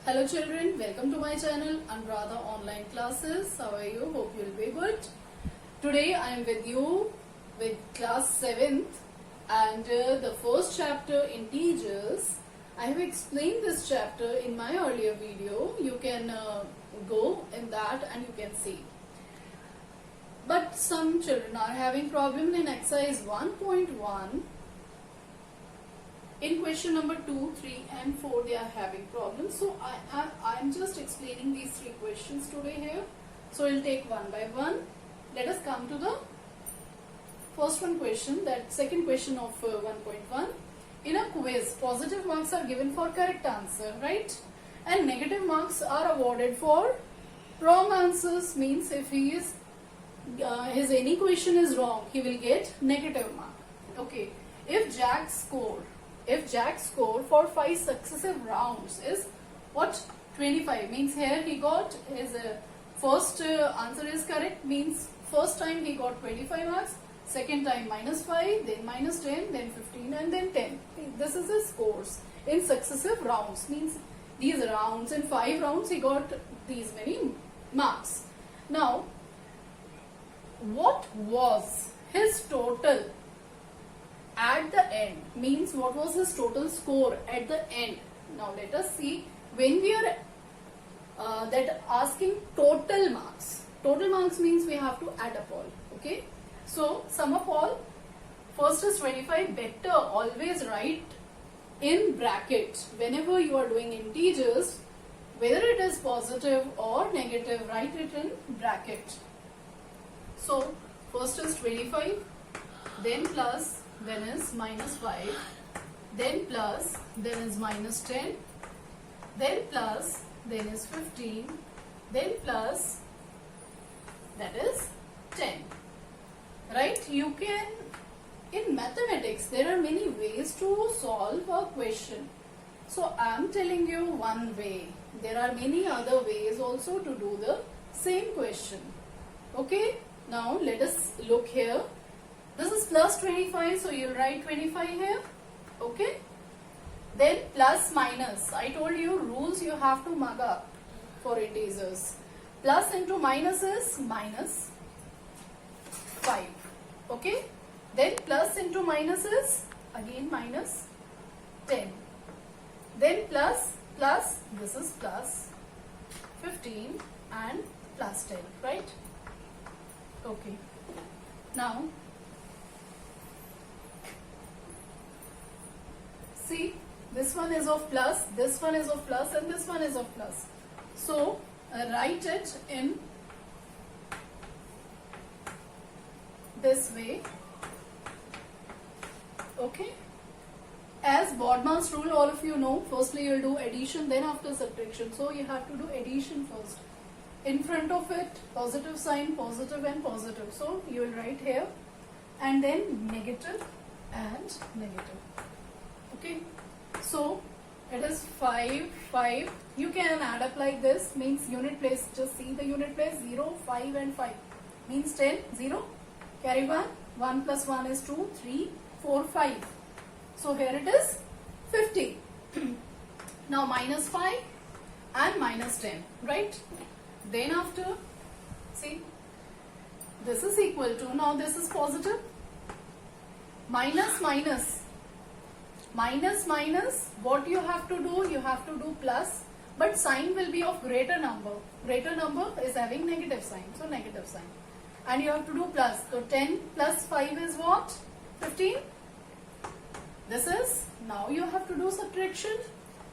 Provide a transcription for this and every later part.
Hello children, welcome to my channel Anuradha Online Classes. How are you? Hope you'll be good. Today I am with you with class 7th and the first chapter, integers. I have explained this chapter in my earlier video. You can go in that and you can see. But some children are having problem in exercise 1.1. In question number 2, 3 and 4 they are having problems. So I am just explaining these 3 questions today here. So we'll take one by one. Let us come to the first one question, that second question of 1.1. In a quiz, positive marks are given for correct answer, right? And negative marks are awarded for wrong answers. Means if he is his any question is wrong, he will get negative mark. Okay. If Jack score for 5 successive rounds is what? 25. Means here he got his first answer is correct. Means first time he got 25 marks. Second time -5, then -10, then 15 and then 10. This is his scores in successive rounds. Means these rounds, in 5 rounds he got these many marks. Now, what was his total at the end? Means what was his total score at the end? Now let us see. When we are that asking total marks. Total marks means we have to add up all. Okay. So sum of all. First is 25. Better always write in bracket. Whenever you are doing integers, whether it is positive or negative, write it in bracket. So first is 25. Then plus. Then is -5, then plus, then is -10, then plus, then is 15, then plus, that is 10. Right? You can, in mathematics, there are many ways to solve a question. So I am telling you one way. There are many other ways also to do the same question. Okay? Now let us look here. This is plus 25, so you'll write 25 here. Okay? Then plus minus. I told you rules you have to mug up for integers. Plus into minus is -5. Okay? Then plus into minus is again -10. Then plus, this is plus 15 and plus 10, right? Okay. Now, see, this one is of plus, this one is of plus and this one is of plus. So, write it in this way. Okay. As Bodmer's rule, all of you know, firstly you will do addition, then after subtraction. So, you have to do addition first. In front of it, positive sign, positive and positive. So, you will write here and then negative and negative. Okay, so it is 5, 5. You can add up like this. Means unit place. Just see the unit place. 0, 5 and 5. Means 10, 0. Carry 1. 1 plus 1 is 2, 3, 4, 5. So here it is 50. Now -5 and -10. Right? Then after, see, this is equal to, now this is positive. Minus, what you have to do? You have to do plus, but sign will be of greater number. Greater number is having negative sign, so negative sign. And you have to do plus. So 10 plus 5 is what? 15. This is, now you have to do subtraction.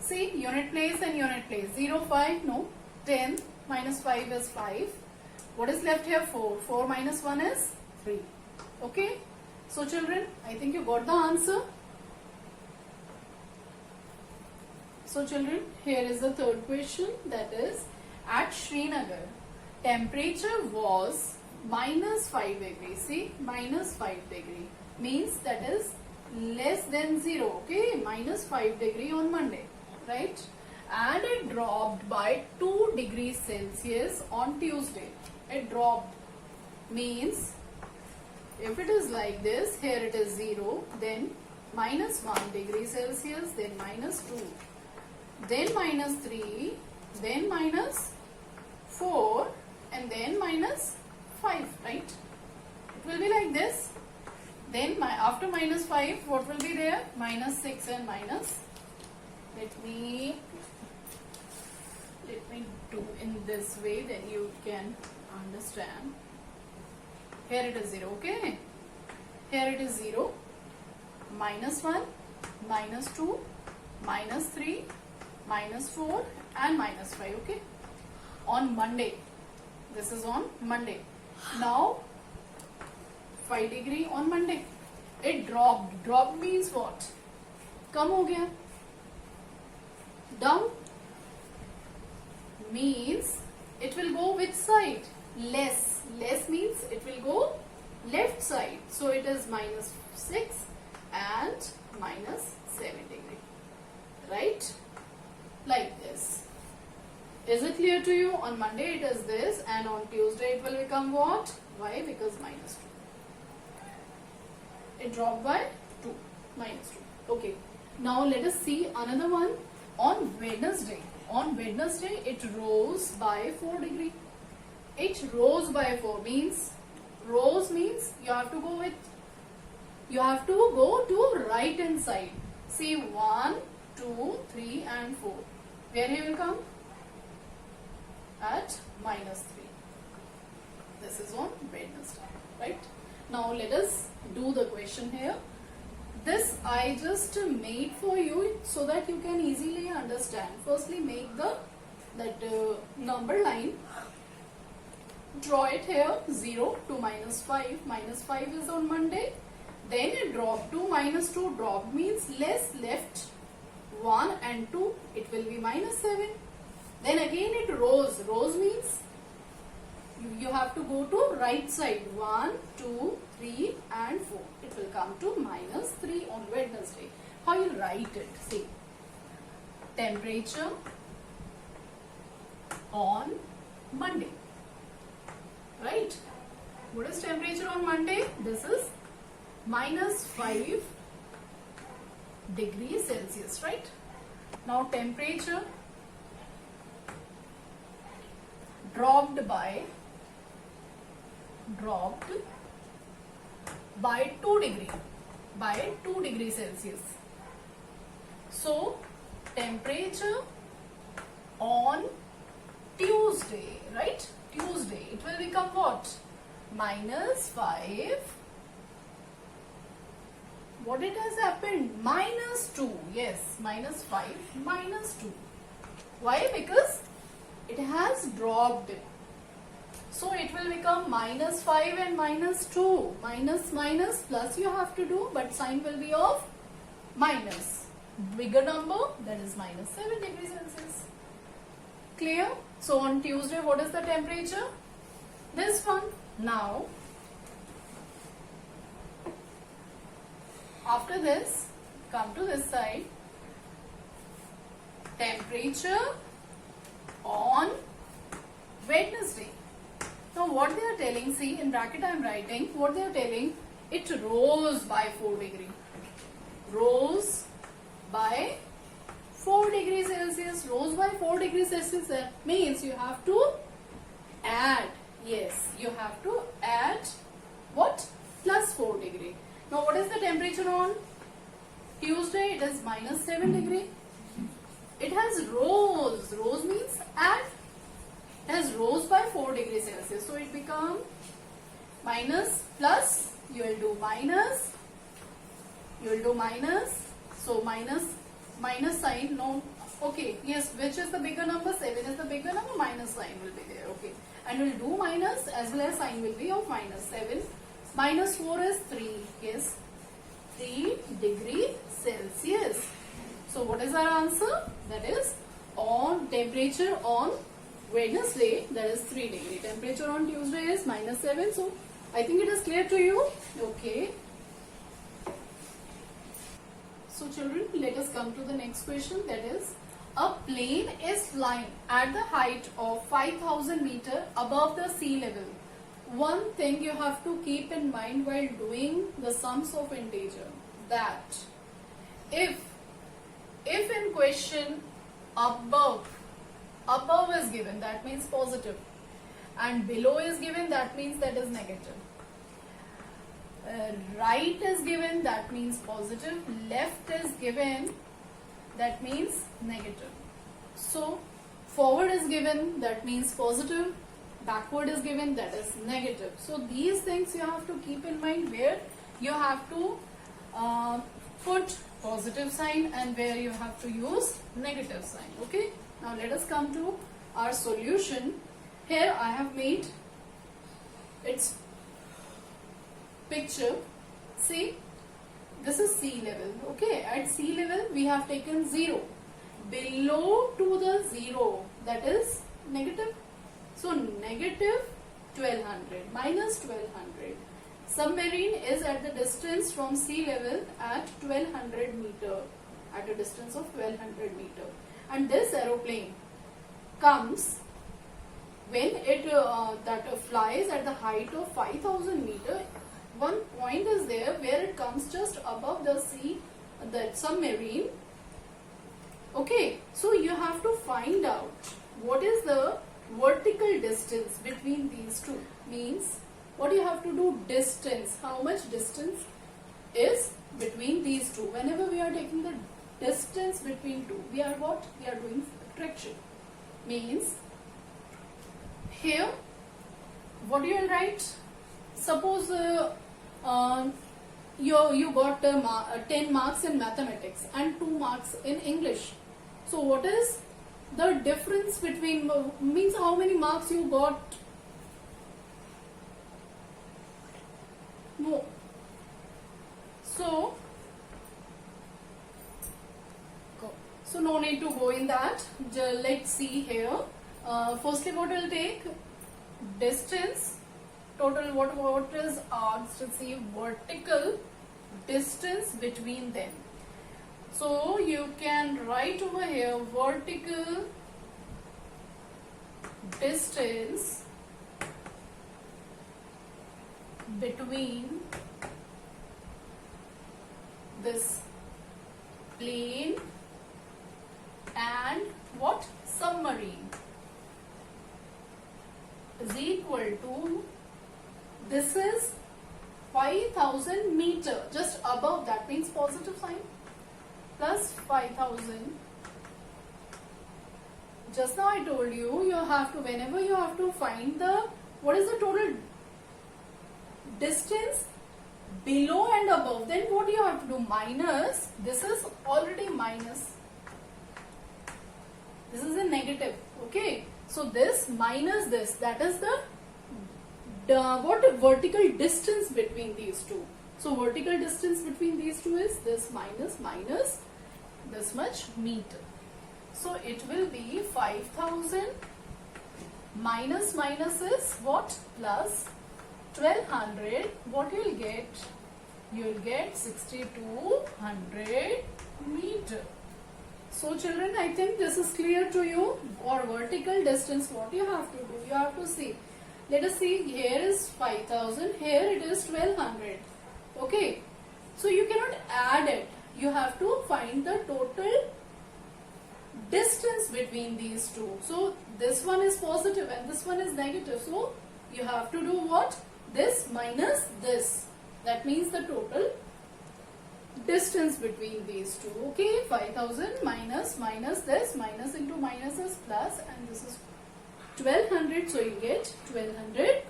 See, unit place and unit place. 0, 5, no. 10 minus 5 is 5. What is left here? 4. 4 minus 1 is 3. Okay. So children, I think you got the answer. So children, here is the third question, that is, at Srinagar, temperature was -5 degrees. See, -5 degree means that is less than 0. Okay, -5 degree on Monday, right? And it dropped by 2 degrees Celsius on Tuesday. It dropped means if it is like this, here it is 0, then -1 degree Celsius, then -2. then minus 3, then minus 4, and then minus 5, right? It will be like this. Then after minus 5, what will be there? Minus 6 and minus. Let me do in this way, then you can understand. Here it is 0, okay? Here it is 0, minus 1, minus 2, minus 3, minus 4 and minus 5, okay? On Monday. This is on Monday. Now 5 degree on Monday. It dropped. Dropped means what? Kam ho gaya. Down means it will go which side? Less. Less means it will go left side. So it is minus 6 and minus 7 degree. Right? Like this. Is it clear to you? On Monday it is this, and on Tuesday it will become what? Why? Because minus 2. It dropped by 2. Minus 2. Okay. Now let us see another one. On Wednesday. On Wednesday it rose by 4 degree. It rose by 4 means, rose means you have to go to right hand side. See 1, 2, 3 and 4. Where he will come? At minus 3. This is on Wednesday, right? Now let us do the question here. This I just made for you so that you can easily understand. Firstly, make that number line. Draw it here, 0 to minus 5. Minus 5 is on Monday. Then it dropped to minus 2. Drop means less, left 1 and 2. It will be minus 7. Then again it rose. Rose means you have to go to right side. 1, 2, 3 and 4. It will come to minus 3 on Wednesday. How you write it? See. Temperature on Monday. Right? What is temperature on Monday? This is minus 5 degrees Celsius, right? Now temperature dropped by 2 degree, by 2 degrees Celsius. So temperature on Tuesday, right? Tuesday, it will become what? Minus 5. What it has happened? Minus 2. Yes, minus 5, minus 2. Why? Because it has dropped. So it will become minus 5 and minus 2. Minus, minus, plus you have to do, but sign will be of minus. Bigger number, that is minus 7 degrees Celsius. Clear? So on Tuesday, what is the temperature? This one. Now, after this, come to this side. Temperature on Wednesday. Now what they are telling, see in bracket I am writing, what they are telling, it rose by 4 degree. Rose by 4 degrees Celsius. Rose by 4 degrees Celsius. That means you have to add. Yes, you have to add what? Plus 4 degree. Now what is the temperature on Tuesday? It is minus 7 degree. It has rose. Rose means add. It has rose by 4 degrees Celsius. So it becomes minus plus. You will do minus. You will do minus. So minus sign. No. Okay. Yes. Which is the bigger number? 7 is the bigger number. Minus sign will be there. Okay. And we will do minus as well as sign will be of minus 7. Minus 4 is 3. Yes. 3 degree Celsius. So what is our answer? That is on temperature on Wednesday, that is 3 degree. Temperature on Tuesday is minus 7. So I think it is clear to you. Okay. So children, let us come to the next question. That is, a plane is flying at the height of 5,000 meter above the sea level. One thing you have to keep in mind while doing the sums of integer, that if in question above is given, that means positive, and below is given, that means that is negative. Right is given, that means positive. Left is given, that means negative. So forward is given, that means positive. Backward is given, that is negative. So these things you have to keep in mind, where you have to put positive sign and where you have to use negative sign. Okay, now let us come to our solution. Here I have made its picture. See, this is sea level. Okay, at sea level we have taken 0. Below to the 0, that is negative. So negative 1200 minus 1200. Submarine is at the distance from sea level at 1200 meter, at a distance of 1200 meter. And this aeroplane comes when it flies at the height of 5000 meter. One point is there where it comes just above the sea, that submarine. Okay, so you have to find out what is the vertical distance between these two. Means what you have to do, distance, how much distance is between these two. Whenever we are taking the distance between two, we are doing subtraction. Means here what you will write, suppose you got 10 marks in mathematics and 2 marks in English. So what is the difference between, means how many marks you got? No. So no need to go in that. Let's see here. Firstly, what will take? Distance. Total what is let's see, vertical distance between them. So you can write over here vertical distance between this plane and what? Submarine is equal to, this is 5000 meter, just above, that means positive sign, plus 5000. Just now I told you, you have to, whenever you have to find the, what is the total distance below and above, then what you have to do? Minus, this is already minus, this is a negative. Okay, so this minus this, that is the what vertical distance between these two. So vertical distance between these two is this minus this much meter. So it will be 5000 minus is what? Plus 1200. What you will get? You will get 6200 meter. So children, I think this is clear to you. For vertical distance, what you have to do? You have to see. Let us see, here is 5000, here it is 1200. Okay, so you cannot add it. You have to find the total distance between these two. So this one is positive and this one is negative. So you have to do what? This minus this. That means the total distance between these two. Okay, 5000 minus this, minus into minus is plus, and this is 1200, so you get 1200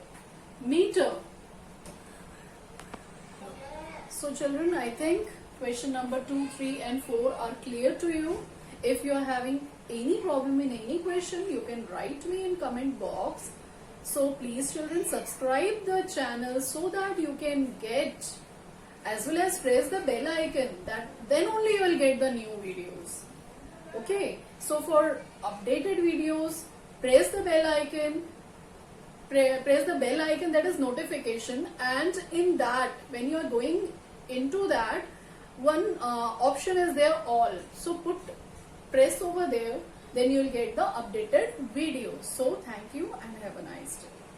meter. So children, I think question number 2, 3 and 4 are clear to you. If you are having any problem in any question, you can write me in comment box. So please children, subscribe the channel so that you can get, as well as press the bell icon, that then only you will get the new videos. Okay, so for updated videos, press the bell icon, that is notification, and in that, when you are going into that, one option is there, all. So press over there, then you will get the updated videos. So thank you and have a nice day.